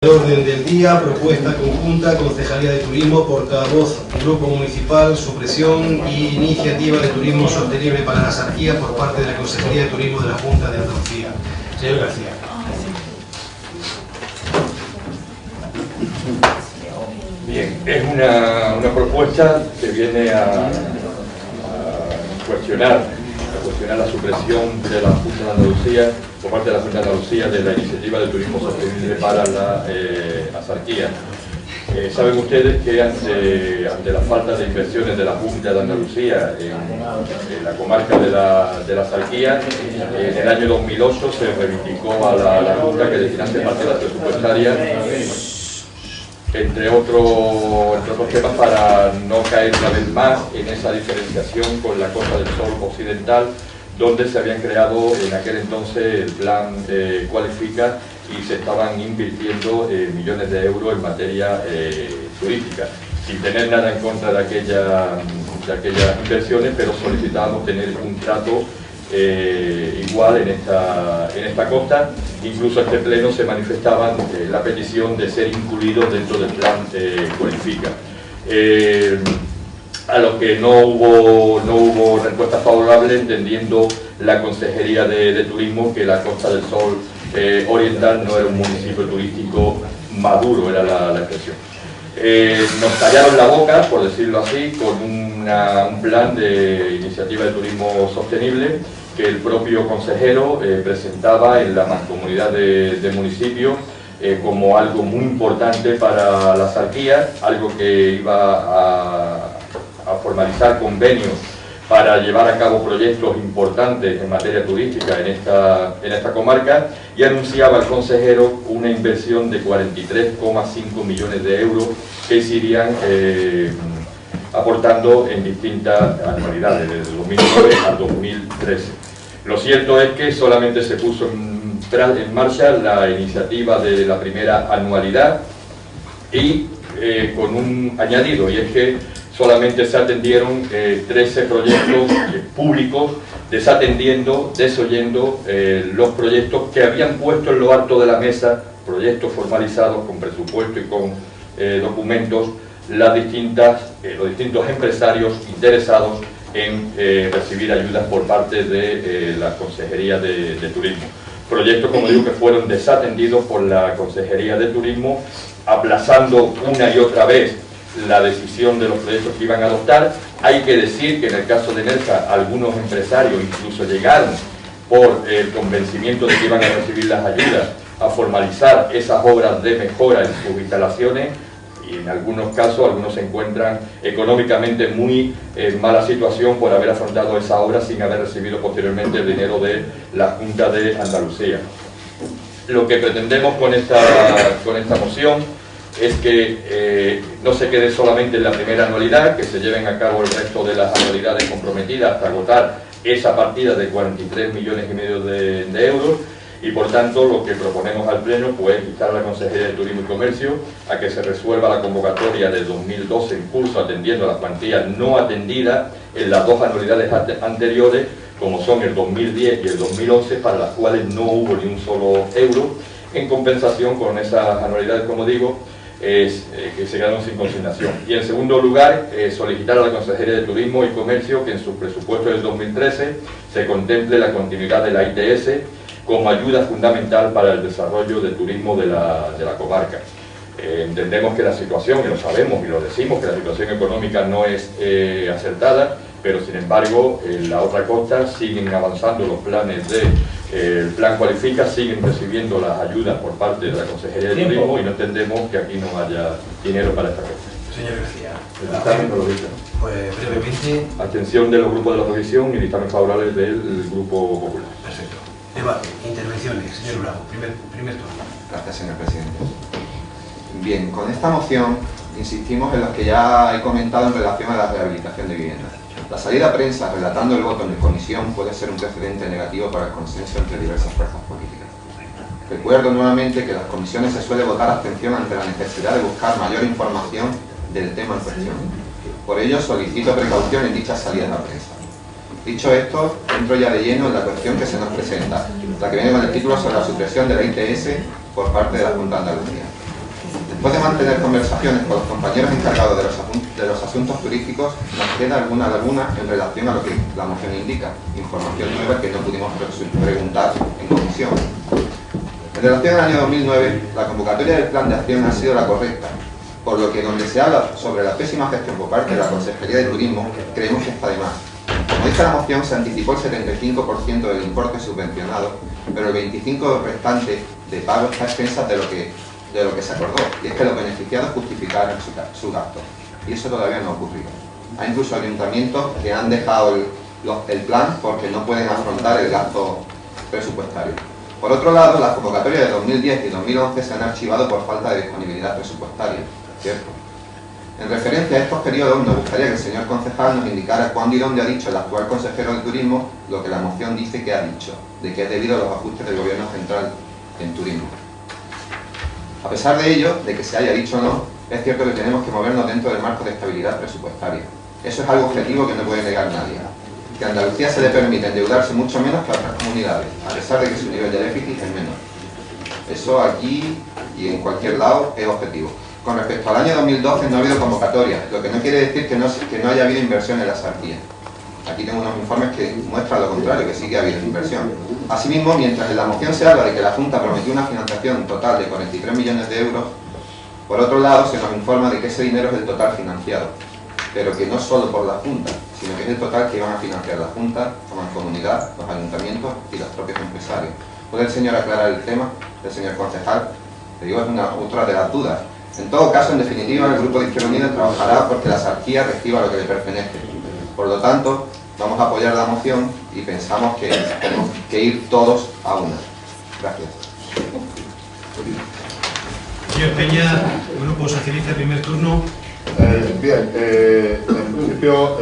Orden del día, propuesta conjunta, Concejalía de Turismo, portavoz, Grupo Municipal, supresión y iniciativa de turismo sostenible para la Sarquía por parte de la Consejería de Turismo de la Junta de Andalucía. Señor García. Bien, es una propuesta que viene a cuestionar la supresión de la Junta de Andalucía, por parte de la Junta de Andalucía, de la iniciativa de turismo sostenible para la Sarquía. Saben ustedes que ante la falta de inversiones de la Junta de Andalucía en la comarca de la Sarquía, en el año 2008 se reivindicó a la Junta que destinase partidas presupuestarias, entre otros temas, para no caer una vez más en esa diferenciación con la Costa del Sol occidental, donde se habían creado en aquel entonces el plan Cualifica y se estaban invirtiendo millones de euros en materia turística, sin tener nada en contra de aquellas inversiones, pero solicitábamos tener un trato igual en esta costa. Incluso este pleno se manifestaba la petición de ser incluidos dentro del plan Cualifica. A lo que no hubo respuesta favorable, entendiendo la Consejería de Turismo que la Costa del Sol Oriental no era un municipio turístico maduro, era la expresión. Nos tallaron la boca, por decirlo así, con un plan de iniciativa de turismo sostenible que el propio consejero presentaba en la mancomunidad de municipios como algo muy importante para la Sarquía, algo que iba a formalizar convenios para llevar a cabo proyectos importantes en materia turística en esta comarca, y anunciaba el consejero una inversión de 43,5 millones de euros que se irían aportando en distintas anualidades, desde 2009 al 2013. Lo cierto es que solamente se puso en marcha la iniciativa de la primera anualidad y con un añadido, y es que solamente se atendieron 13 proyectos públicos, desoyendo los proyectos que habían puesto en lo alto de la mesa, proyectos formalizados con presupuesto y con documentos, los distintos empresarios interesados en recibir ayudas por parte de la Consejería de Turismo. Proyectos, como digo, que fueron desatendidos por la Consejería de Turismo, aplazando una y otra vez la decisión de los proyectos que iban a adoptar. Hay que decir que en el caso de Nerja, algunos empresarios incluso llegaron, por el convencimiento de que iban a recibir las ayudas, a formalizar esas obras de mejora en sus instalaciones, y en algunos casos algunos se encuentran económicamente muy en mala situación por haber afrontado esa obra sin haber recibido posteriormente el dinero de la Junta de Andalucía. Lo que pretendemos con esta moción es que no se quede solamente en la primera anualidad, que se lleven a cabo el resto de las anualidades comprometidas hasta agotar esa partida de 43,5 millones de euros, y por tanto lo que proponemos al Pleno pues instar a la Consejería de Turismo y Comercio a que se resuelva la convocatoria de 2012 en curso, atendiendo a las cuantías no atendidas en las dos anualidades anteriores, como son el 2010 y el 2011, para las cuales no hubo ni un solo euro, en compensación con esas anualidades, como digo, que se quedaron sin consignación. Y en segundo lugar, solicitar a la Consejería de Turismo y Comercio que en sus presupuestos del 2013 se contemple la continuidad de la ITS como ayuda fundamental para el desarrollo del turismo de la comarca. Entendemos que la situación, y lo sabemos y lo decimos, que la situación económica no es acertada, pero sin embargo en la otra costa siguen avanzando los planes el plan Cualifica, siguen recibiendo las ayudas por parte de la Consejería de Turismo, y no entendemos que aquí no haya dinero para esta costa. Señor García. El dictamen no lo dice. Pues brevemente. Abstención de los grupos de la oposición y dictamen favorable del Grupo Popular. Perfecto. Debate, intervenciones. Señor Bravo, primer turno. Gracias, señor presidente. Bien, con esta moción insistimos en lo que ya he comentado en relación a la rehabilitación de viviendas. La salida a prensa relatando el voto en comisión puede ser un precedente negativo para el consenso entre diversas fuerzas políticas. Recuerdo nuevamente que en las comisiones se suele votar abstención ante la necesidad de buscar mayor información del tema en cuestión. Por ello solicito precaución en dichas salidas a prensa. Dicho esto, entro ya de lleno en la cuestión que se nos presenta, la que viene con el título sobre la supresión de la ITS por parte de la Junta de Andalucía. Después de mantener conversaciones con los compañeros encargados de los asuntos turísticos, nos queda alguna laguna en relación a lo que la moción indica, información nueva que no pudimos preguntar en comisión. En relación al año 2009, la convocatoria del plan de acción ha sido la correcta, por lo que donde se habla sobre la pésima gestión por parte de la Consejería de Turismo, creemos que está de más. Como dice la moción, se anticipó el 75% del importe subvencionado, pero el 25% restante de pago está a expensas de lo que se acordó, y es que los beneficiados justificaran su gasto. Y eso todavía no ha ocurrido. Hay incluso ayuntamientos que han dejado el plan porque no pueden afrontar el gasto presupuestario. Por otro lado, las convocatorias de 2010 y 2011 se han archivado por falta de disponibilidad presupuestaria, ¿cierto? En referencia a estos periodos, nos gustaría que el señor concejal nos indicara cuándo y dónde ha dicho el actual consejero de Turismo lo que la moción dice que ha dicho, de que es debido a los ajustes del Gobierno central en turismo. A pesar de ello, de que se haya dicho o no, es cierto que tenemos que movernos dentro del marco de estabilidad presupuestaria. Eso es algo objetivo que no puede negar nadie. Que a Andalucía se le permite endeudarse mucho menos que a otras comunidades, a pesar de que su nivel de déficit es menor. Eso aquí y en cualquier lado es objetivo. Con respecto al año 2012 no ha habido convocatoria, lo que no quiere decir que no haya habido inversión en la Sartía. Aquí tengo unos informes que muestran lo contrario, que sí que ha habido inversión. Asimismo, mientras en la moción se habla de que la Junta prometió una financiación total de 43 millones de euros, por otro lado se nos informa de que ese dinero es el total financiado, pero que no solo por la Junta, sino que es el total que iban a financiar la Junta, la Mancomunidad, los ayuntamientos y los propios empresarios. ¿Puede el señor aclarar el tema del señor concejal? Le digo, es otra de las dudas. En todo caso, en definitiva, el Grupo de Izquierda Unida trabajará porque la Sartía reciba lo que le pertenece. Por lo tanto, vamos a apoyar la moción y pensamos que tenemos que ir todos a una. Gracias. Señor Peña, Grupo Socialista, primer turno. Bien, en principio,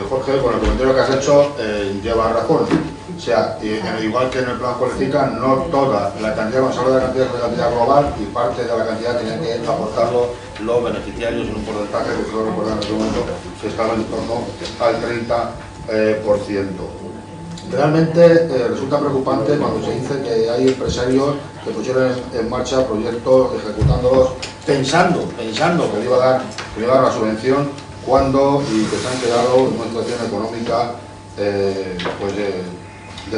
Jorge, con el comentario que has hecho, lleva razón. O sea, igual que en el plan Cualifica, no toda la cantidad, cuando se habla de la cantidad, es la cantidad global y parte de la cantidad tienen que aportarlo los beneficiarios en un porcentaje que creo recordar en este momento que estaba en torno al 30%. Realmente resulta preocupante cuando se dice que hay empresarios que pusieron en marcha proyectos ejecutándolos pensando que le iba a dar la subvención cuando y que se han quedado en una situación económica de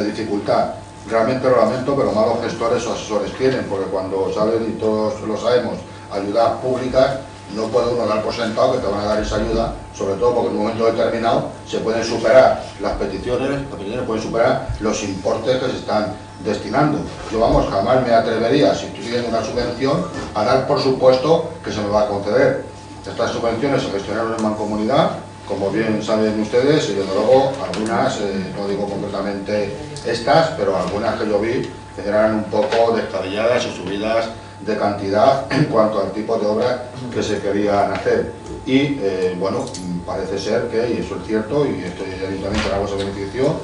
dificultad. Realmente lo lamento, pero malos gestores o asesores tienen, porque cuando salen, y todos lo sabemos, ayudas públicas, no puede uno dar por sentado que te van a dar esa ayuda, sobre todo porque en un momento determinado se pueden superar las peticiones pueden superar los importes que se están destinando. Yo, vamos, jamás me atrevería, si tuviera una subvención, a dar por supuesto que se me va a conceder. Estas subvenciones se gestionaron en mancomunidad, como bien saben ustedes, y desde luego algunas, no digo concretamente estas, pero algunas que yo vi eran un poco descabelladas y subidas de cantidad en cuanto al tipo de obras que se querían hacer. Y bueno, parece ser que, y eso es cierto, y este ayuntamiento algo se benefició,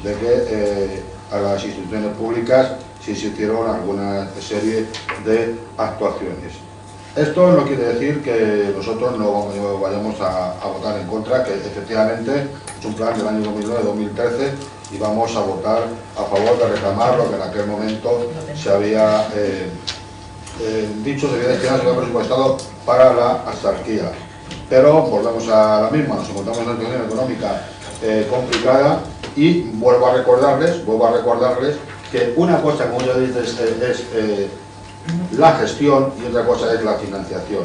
de que a las instituciones públicas sí se hicieron alguna serie de actuaciones. Esto no quiere decir que nosotros no vayamos a votar en contra, que efectivamente es un plan del año 2009-2013 y vamos a votar a favor de reclamar lo que en aquel momento se había dicho, se había destinado, se había presupuestado para la autarquía. Pero volvemos a la misma, nos encontramos en una situación económica complicada y vuelvo a recordarles que una cosa, como ya dices, es la gestión y otra cosa es la financiación.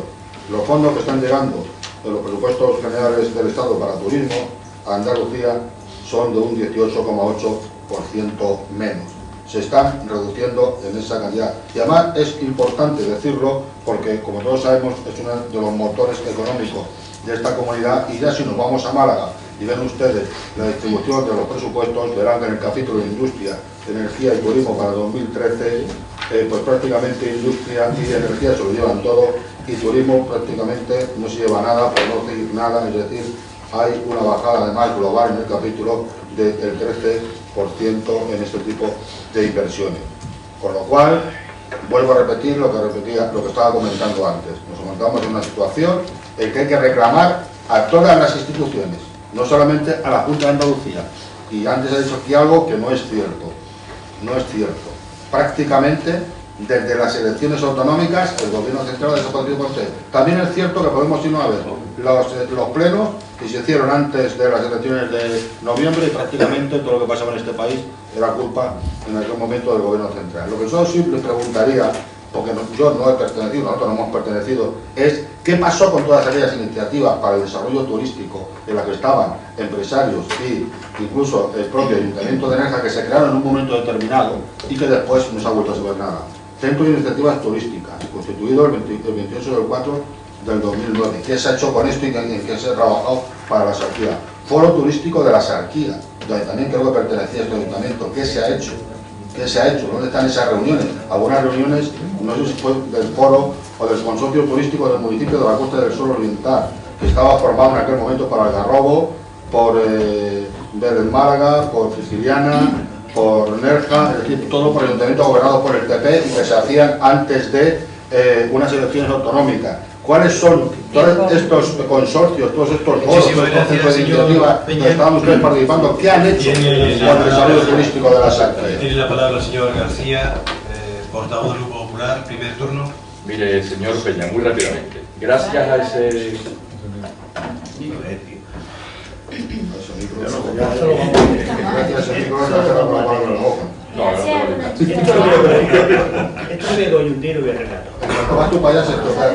Los fondos que están llegando de los presupuestos generales del Estado para turismo a Andalucía son de un 18,8% menos. Se están reduciendo en esa cantidad. Y además es importante decirlo porque, como todos sabemos, es uno de los motores económicos de esta comunidad. Y ya si nos vamos a Málaga y ven ustedes la distribución de los presupuestos, verán que en el capítulo de Industria, Energía y Turismo para 2013, pues prácticamente industria y energía se lo llevan todo y turismo prácticamente no se lleva nada, por no decir nada, es decir, hay una bajada además global en el capítulo del 13% en este tipo de inversiones. Con lo cual, vuelvo a repetir lo que estaba comentando antes. Nos encontramos en una situación en que hay que reclamar a todas las instituciones, no solamente a la Junta de Andalucía. Y antes he dicho aquí algo que no es cierto. No es cierto. Prácticamente desde las elecciones autonómicas el gobierno central ha desaparecido por usted. También es cierto que podemos irnos a ver los plenos que se hicieron antes de las elecciones de noviembre y prácticamente todo lo que pasaba en este país era culpa en aquel momento del gobierno central. Lo que yo sí le preguntaría, porque yo no he pertenecido, nosotros no hemos pertenecido, es qué pasó con todas aquellas iniciativas para el desarrollo turístico en las que estaban empresarios e incluso el propio Ayuntamiento de Nerja, que se crearon en un momento determinado y que después no se ha vuelto a saber nada. Centro de Iniciativas Turísticas, constituido el 28 del 4 del 2009. ¿Qué se ha hecho con esto y en qué se ha trabajado para la Sarquía? Foro Turístico de la Sarquía, donde también creo que pertenecía este ayuntamiento. ¿Qué se ha hecho? ¿Qué se ha hecho? ¿Dónde están esas reuniones? Algunas reuniones, no sé si fue del foro o del consorcio turístico del municipio de la Costa del Sol Oriental, que estaba formado en aquel momento por Algarrobo, por Vélez Málaga, por Siciliana, por Nerja, es decir, todo por ayuntamientos gobernados por el PP y que se hacían antes de unas elecciones autonómicas. ¿Cuáles son todos estos consorcios, todos estos foros, todos estos centros de iniciativa que estaban ustedes participando? ¿Qué han hecho con el desarrollo turístico de la Sarquía? Tiene la palabra el señor García, portavoz del Grupo Popular, primer turno. Mire, señor Peña, muy rápidamente. Gracias a ese... No, no, Esto es coyuntivo y Renato. Cuando vas tú para allá se toca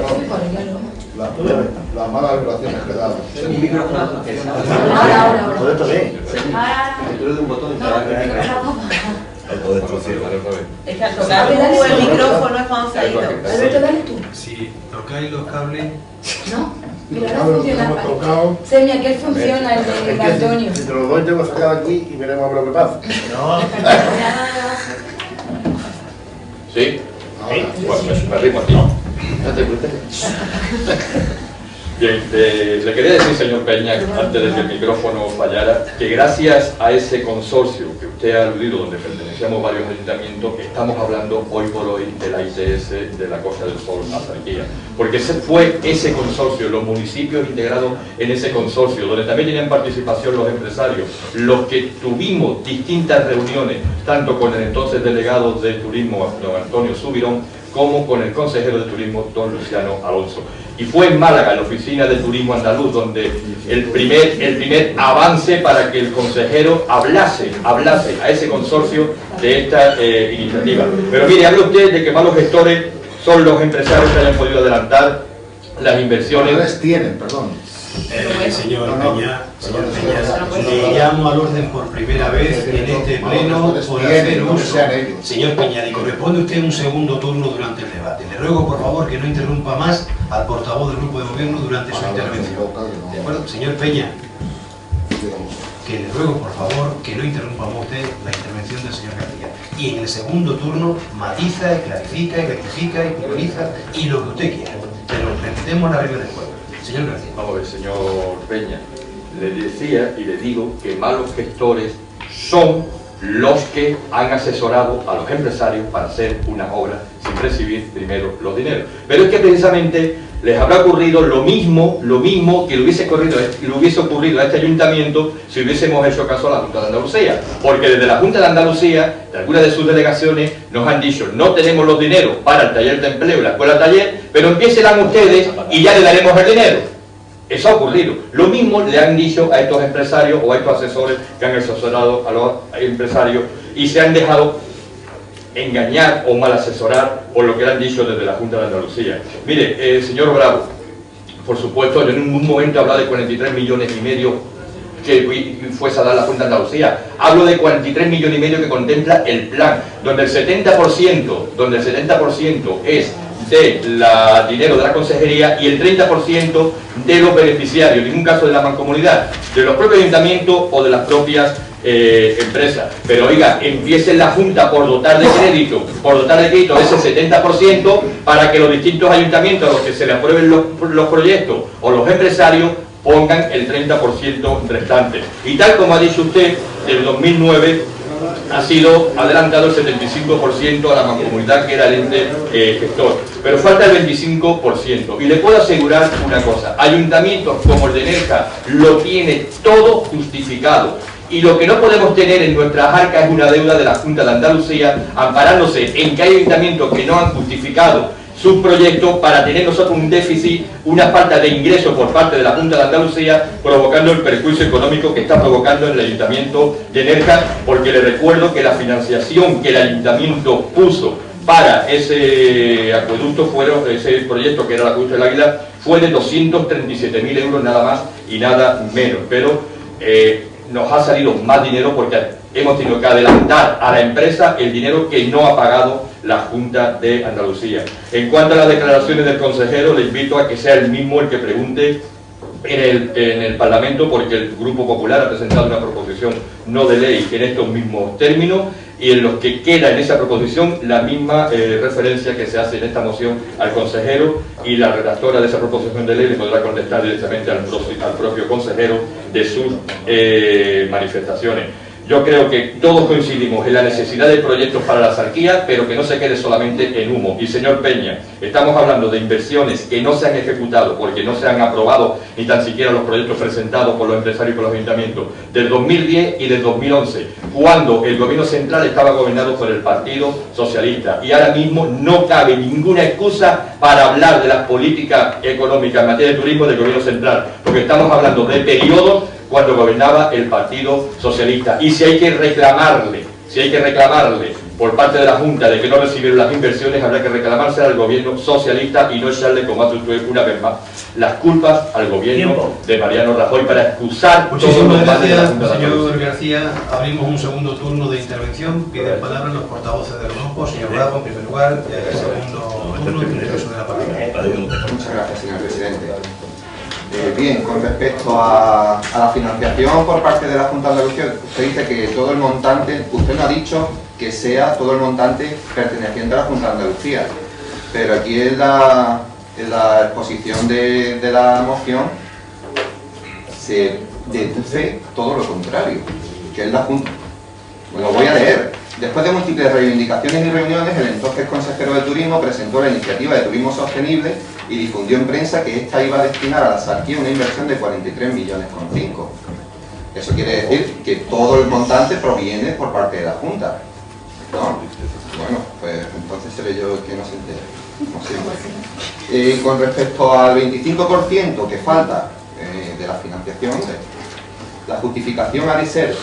las malas vibraciones que dan. Ahora. ¿Puedo esto bien? Dentro de un botón Es que al tocar el micrófono es cuando se ha ido. Alberto, dale tú. Si tocáis los cables... ¿No? Mira, no funciona. Semi, aquel funciona, el de Antonio. Entre los dos tengo sacado aquí y veremos lo que pasa. No. ¿Sí? Bueno, me arrimo aquí. No te preocupes. Bien, le quería decir, señor Peña, antes de que el micrófono fallara, que gracias a ese consorcio que usted ha aludido, donde pertenecíamos varios ayuntamientos, estamos hablando hoy por hoy de la ITS de la Costa del Sol a Sarquía. Porque fue ese consorcio, los municipios integrados en ese consorcio, donde también tenían participación los empresarios, los que tuvimos distintas reuniones, tanto con el entonces delegado de turismo, don Antonio Subirón, como con el consejero de turismo, don Luciano Alonso. Y fue en Málaga, en la oficina de turismo andaluz, donde el primer avance para que el consejero hablase a ese consorcio de esta iniciativa. Pero mire, habla usted de que malos gestores son los empresarios que hayan podido adelantar las inversiones. Tienen, perdón. Señor Peña, le llamo al orden por primera vez en este pleno por hacer uso. Señor Peña, le corresponde a usted un segundo turno durante el debate. Le ruego, por favor, que no interrumpa más al portavoz del grupo de gobierno durante su intervención. ¿De acuerdo? Señor Peña, que le ruego, por favor, que no interrumpa más usted la intervención del señor García. Y en el segundo turno matiza, y clarifica, y rectifica, y prioriza, y lo que usted quiera. Pero respetemos la regla del juego. Señor García. Vamos a ver, señor Peña, le decía y le digo que malos gestores son los que han asesorado a los empresarios para hacer una obra sin recibir primero los dineros. Pero es que precisamente les habrá ocurrido lo mismo que le hubiese ocurrido a este ayuntamiento si hubiésemos hecho caso a la Junta de Andalucía. Porque desde la Junta de Andalucía, de algunas de sus delegaciones, nos han dicho: no tenemos los dineros para el taller de empleo y la escuela taller, pero empiecen ustedes y ya le daremos el dinero. Eso ha ocurrido. Lo mismo le han dicho a estos empresarios o a estos asesores que han asesorado a los empresarios y se han dejado engañar o mal asesorar por lo que le han dicho desde la Junta de Andalucía. Mire, señor Bravo, por supuesto, yo en ningún momento he hablado de 43 millones y medio que fuese a dar la Junta de Andalucía. Hablo de 43 millones y medio que contempla el plan, donde el 70% es de dinero de la consejería y el 30% de los beneficiarios, en ningún caso de la mancomunidad, de los propios ayuntamientos o de las propias empresas. Pero oiga, empiece la Junta por dotar de crédito ese 70% para que los distintos ayuntamientos a los que se le aprueben los proyectos o los empresarios pongan el 30% restante. Y tal como ha dicho usted, del 2009 ha sido adelantado el 75% a la mancomunidad, que era el ente gestor, pero falta el 25%. Y le puedo asegurar una cosa: ayuntamientos como el de Nerja lo tiene todo justificado Y lo que no podemos tener en nuestras arcas es una deuda de la Junta de Andalucía, amparándose en que hay ayuntamientos que no han justificado sus proyectos para tener nosotros un déficit, una falta de ingresos por parte de la Junta de Andalucía, provocando el perjuicio económico que está provocando en el Ayuntamiento de Nerja, porque le recuerdo que la financiación que el Ayuntamiento puso para ese acueducto, ese proyecto que era el acueducto del Águila, fue de 237.000 euros nada más y nada menos, pero nos ha salido más dinero porque hemos tenido que adelantar a la empresa el dinero que no ha pagado la Junta de Andalucía. En cuanto a las declaraciones del consejero, le invito a que sea el mismo el que pregunte en el Parlamento, porque el Grupo Popular ha presentado una proposición no de ley en estos mismos términos, y en los que queda en esa proposición la misma referencia que se hace en esta moción al consejero, y la redactora de esa proposición de ley le podrá contestar directamente al propio consejero de sus manifestaciones. Yo creo que todos coincidimos en la necesidad de proyectos para la Sarquía, pero que no se quede solamente en humo. Y señor Peña, estamos hablando de inversiones que no se han ejecutado porque no se han aprobado ni tan siquiera los proyectos presentados por los empresarios y por los ayuntamientos del 2010 y del 2011, cuando el gobierno central estaba gobernado por el Partido Socialista. Y ahora mismo no cabe ninguna excusa para hablar de las políticas económicas en materia de turismo del gobierno central, porque estamos hablando de periodos cuando gobernaba el Partido Socialista. Y si hay que reclamarle por parte de la Junta de que no recibieron las inversiones, habrá que reclamarse al gobierno socialista y no echarle, como hace usted una vez más, las culpas al gobierno de Mariano Rajoy para excusar todos los males de la Junta de Andalucía. Señor García, abrimos un segundo turno de intervención. Piden palabra los portavoces del grupo. Señor Bravo, en primer lugar, segundo turno, en el caso de la palabra. Muchas gracias, señor presidente. Bien, con respecto a la financiación por parte de la Junta de Andalucía, usted dice que todo el montante, usted no ha dicho que sea todo el montante perteneciente a la Junta de Andalucía, pero aquí en la exposición de la moción se deduce todo lo contrario, que es la Junta. Lo voy a leer. Después de múltiples reivindicaciones y reuniones, el entonces consejero de Turismo presentó la iniciativa de Turismo Sostenible y difundió en prensa que esta iba a destinar a la Sarquía una inversión de 43,5 millones. Eso quiere decir que todo el montante proviene por parte de la Junta, ¿no? Bueno, pues entonces seré yo el que no se entere, como siempre. Con respecto al 25% que falta de la financiación, la justificación ha de ser,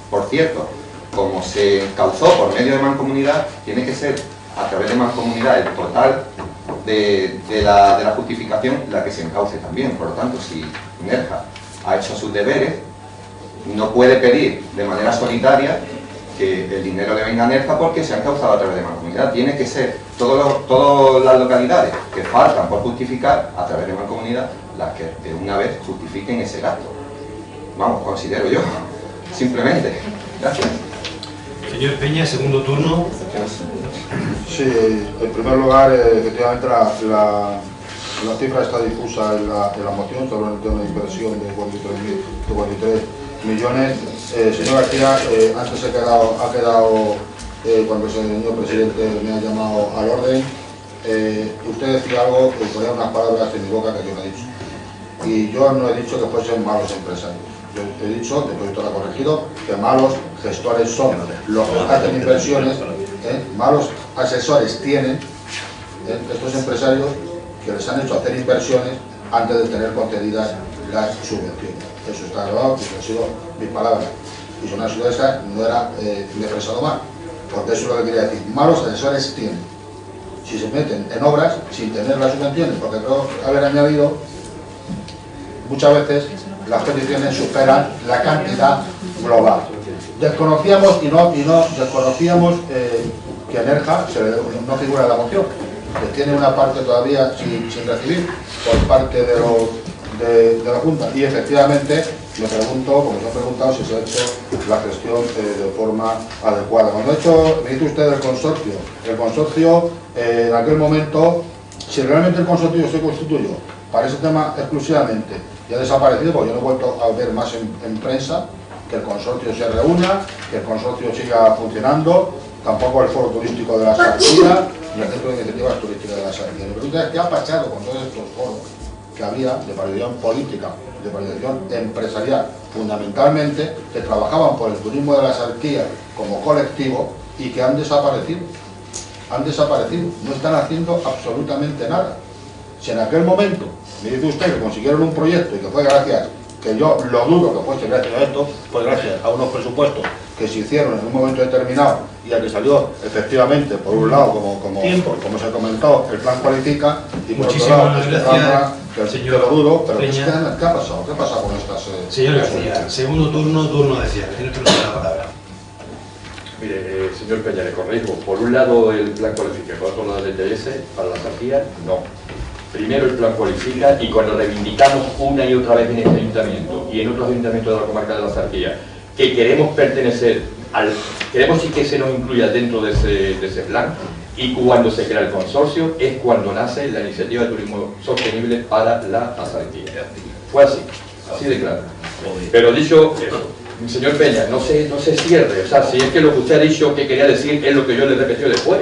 por cierto, como se causó por medio de Mancomunidad, tiene que ser a través de Mancomunidad el total de la justificación la que se encauce también. Por lo tanto, si Nerja ha hecho sus deberes, no puede pedir de manera solitaria que el dinero le venga a Nerja porque se ha encauzado a través de Mancomunidad. Tiene que ser todas las localidades que faltan por justificar a través de Mancomunidad las que de una vez justifiquen ese gasto. Vamos, considero yo, simplemente. Gracias. Señor Peña, segundo turno. Sí, en primer lugar, efectivamente la cifra está difusa en la moción sobre una inversión de 43 millones. Señor García, antes ha quedado cuando el señor presidente me ha llamado al orden, usted decía algo que ponía unas palabras en mi boca que yo no he dicho. Y yo no he dicho que fuesen malos empresarios. Yo he dicho, después usted lo ha corregido, que malos gestores son los que hacen inversiones, malos asesores tienen estos empresarios que les han hecho hacer inversiones antes de tener concedidas las subvenciones. Eso está grabado, que han sido mis palabras. Y si no han sido esas, no era me he expresado mal, porque eso es lo que quería decir. Malos asesores tienen. Si se meten en obras sin tener las subvenciones, porque creo haber añadido muchas veces las peticiones superan la cantidad global. Desconocíamos desconocíamos que a Nerja no figura en la moción, que tiene una parte todavía sin recibir por parte de la Junta, y efectivamente me pregunto, como se ha preguntado, si se ha hecho la gestión de forma adecuada. Cuando me dice usted el consorcio en aquel momento, si realmente el consorcio se constituyó para ese tema exclusivamente y ha desaparecido, porque yo no he vuelto a ver más en prensa que el consorcio se reúna, que el consorcio siga funcionando, tampoco el foro turístico de la Sarquía ni el centro de iniciativas turísticas de la Sarquía. La pregunta es: ¿qué ha pasado con todos estos foros que había de variación política, de variación empresarial, fundamentalmente, que trabajaban por el turismo de la Sarquía como colectivo y que han desaparecido. Han desaparecido, no están haciendo absolutamente nada. Si en aquel momento me dice usted que consiguieron un proyecto y que fue gracias, que yo lo dudo que fuese gracias a esto, pues gracias a unos presupuestos que se hicieron en un momento determinado y a que salió efectivamente, por un lado, como se comentó, el plan cualifica, y por otro lado, este programa, que lo dudo, pero ¿qué ha pasado? ¿Qué ha pasado con estas...? Señor García, segundo turno decía, que tiene que usted la palabra. Mire, señor Peña, le corrijo. Por un lado el plan cualifica, por otro lado el ETS, para la Sarquía, no. Primero el plan cualifica, y cuando reivindicamos una y otra vez en este ayuntamiento y en otros ayuntamientos de la comarca de la Sarquía que queremos pertenecer queremos sí que se nos incluya dentro de ese plan, y cuando se crea el consorcio es cuando nace la iniciativa de turismo sostenible para la Sarquía. Fue así de claro. Pero dicho eso, señor Peña, no se cierre, o sea, si es que lo que usted ha dicho que quería decir es lo que yo le repetí después,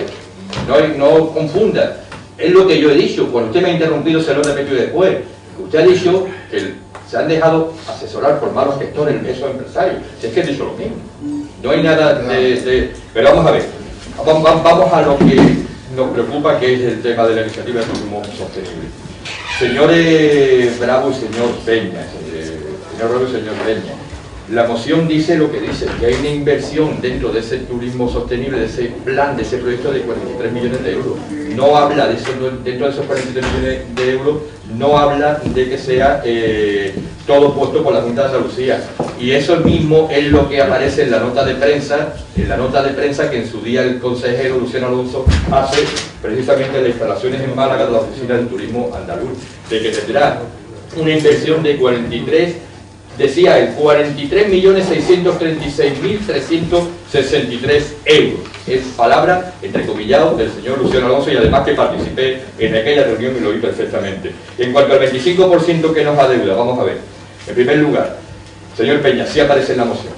no confunda, es lo que yo he dicho, cuando usted me ha interrumpido se lo he repetido después. Usted ha dicho que se han dejado asesorar por malos gestores esos empresarios, si es que he dicho lo mismo, no hay nada pero vamos a ver, vamos a lo que nos preocupa, que es el tema de la iniciativa de turismo sostenible. Señores Bravo y señor Peña, la moción dice lo que dice, que hay una inversión dentro de ese turismo sostenible, de ese plan, de ese proyecto de 43 millones de euros. No habla de eso, dentro de esos 43 millones de euros, no habla de que sea todo puesto por la Junta de Andalucía. Y eso mismo es lo que aparece en la nota de prensa, que en su día el consejero Luciano Alonso hace precisamente las instalaciones en Málaga de la Oficina del Turismo Andaluz, de que tendrá una inversión de 43.636.363 euros. Es palabra, entrecomillado, del señor Luciano Alonso, y además que participé en aquella reunión y lo vi perfectamente. En cuanto al 25% que nos adeuda, vamos a ver. En primer lugar, señor Peña, sí aparece en la moción.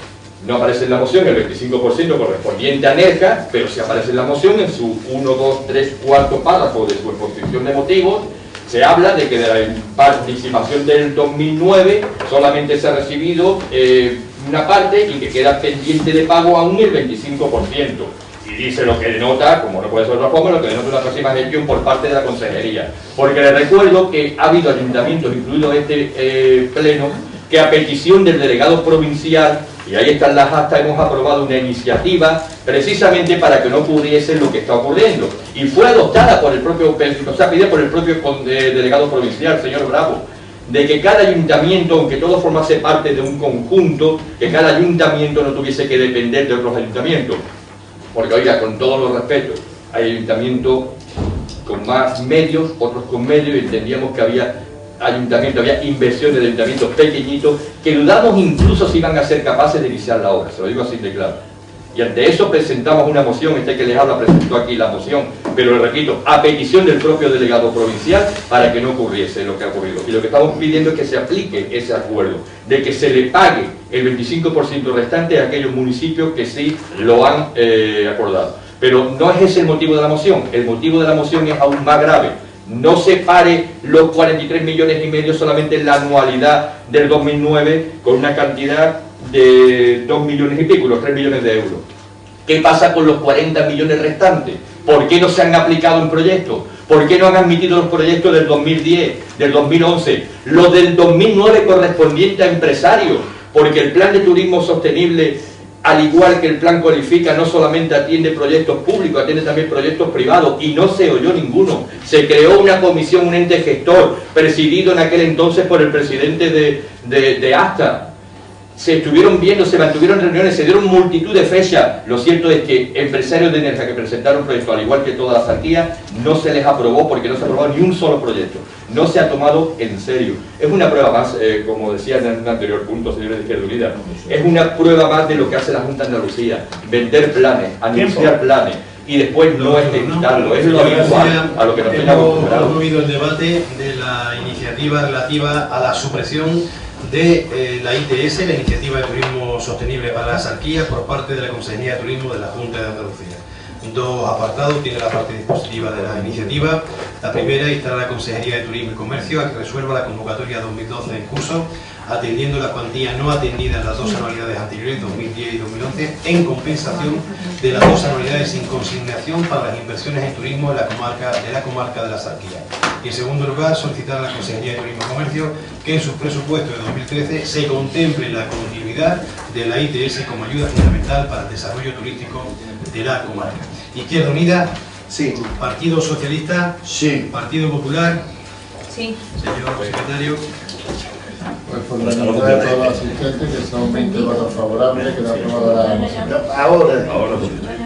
No aparece en la moción el 25% correspondiente a Nerja, pero sí aparece en la moción en su 1, 2, 3, 4 párrafo de su exposición de motivos. Se habla de que de la participación del 2009 solamente se ha recibido una parte y que queda pendiente de pago aún el 25%. Y dice lo que denota, como no puede ser de otra forma, lo que denota una próxima gestión por parte de la consejería. Porque les recuerdo que ha habido ayuntamientos, incluido este pleno, que a petición del delegado provincial, y ahí están las actas, hemos aprobado una iniciativa precisamente para que no ocurriese lo que está ocurriendo, y fue adoptada por el propio, o sea, pedida por el propio delegado provincial, señor Bravo, de que cada ayuntamiento, aunque todo formase parte de un conjunto, que cada ayuntamiento no tuviese que depender de otros ayuntamientos, porque oiga, con todos los respetos, hay ayuntamientos con más medios, otros con medios, y entendíamos que había inversiones de ayuntamientos pequeñitos que dudamos incluso si iban a ser capaces de iniciar la obra, se lo digo así de claro. Y ante eso presentamos una moción, este que les habla presentó aquí la moción, pero le repito, a petición del propio delegado provincial, para que no ocurriese lo que ha ocurrido. Y lo que estamos pidiendo es que se aplique ese acuerdo, de que se le pague el 25% restante a aquellos municipios que sí lo han acordado. Pero no es ese el motivo de la moción, el motivo de la moción es aún más grave. No se pare los 43,5 millones solamente en la anualidad del 2009 con una cantidad de 2 millones y pico, los 3 millones de euros. ¿Qué pasa con los 40 millones restantes? ¿Por qué no se han aplicado en proyectos? ¿Por qué no han admitido los proyectos del 2010, del 2011? Los del 2009 correspondiente a empresarios, porque el plan de turismo sostenible, al igual que el plan Cualifica, no solamente atiende proyectos públicos, atiende también proyectos privados, y no se oyó ninguno. Se creó una comisión, un ente gestor, presidido en aquel entonces por el presidente de ASTA. Se estuvieron viendo, se mantuvieron reuniones, se dieron multitud de fechas. Lo cierto es que empresarios de Nerja que presentaron proyectos, al igual que toda la Sarquía, no se les aprobó, porque no se aprobó ni un solo proyecto. No se ha tomado en serio. Es una prueba más, como decía en un anterior punto, señores de Izquierda Unida, es una prueba más de lo que hace la Junta de Andalucía: vender planes, anunciar planes y después no ejecutarlo. Es lo habitual a lo que nos tenemos acostumbrados. Hemos concluido el debate de la iniciativa relativa a la supresión de la ITS, la Iniciativa de Turismo Sostenible para la Sarquía, por parte de la Consejería de Turismo de la Junta de Andalucía. Dos apartados: tiene la parte dispositiva de la iniciativa, La primera, instar a la Consejería de Turismo y Comercio a que resuelva la convocatoria 2012 en curso, atendiendo la cuantía no atendida en las dos anualidades anteriores, 2010 y 2011, en compensación de las dos anualidades sin consignación para las inversiones en turismo de la comarca de la Zarquía. Y en segundo lugar, solicitar a la Consejería de Turismo y Comercio que en sus presupuestos de 2013 se contemple la continuidad de la ITS como ayuda fundamental para el desarrollo turístico de la comarca. Izquierda Unida, Sí. Partido Socialista, Sí. Partido Popular, Sí. señor secretario. Pues por la unanimidad de todos los asistentes, que son 20 votos favorables, queda aprobada la moción. Ahora.